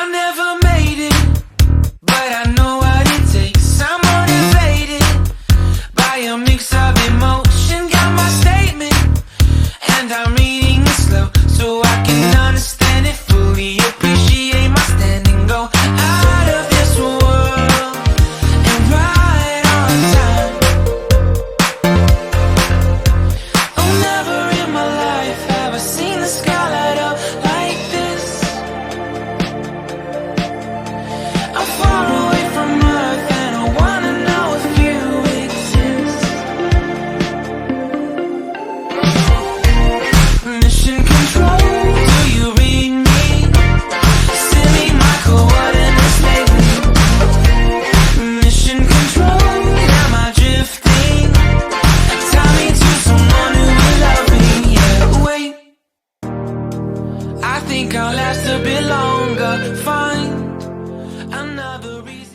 I never made it, but I know what it takes. I'm motivated by a mix of emotion. Got my statement, and I'm reading it slow so I can understand it fully. Appreciate my standing, go out of this world and right on time. Oh, never in my life have I seen the sky light up like this. I'm far away from Earth and I wanna know if you exist. Mission control, do you read me? Send me my coordinates lately. Mission control, am I drifting? Tie me to someone who will love me. Yeah, wait, I think I'll last a bit longer. Find another reason.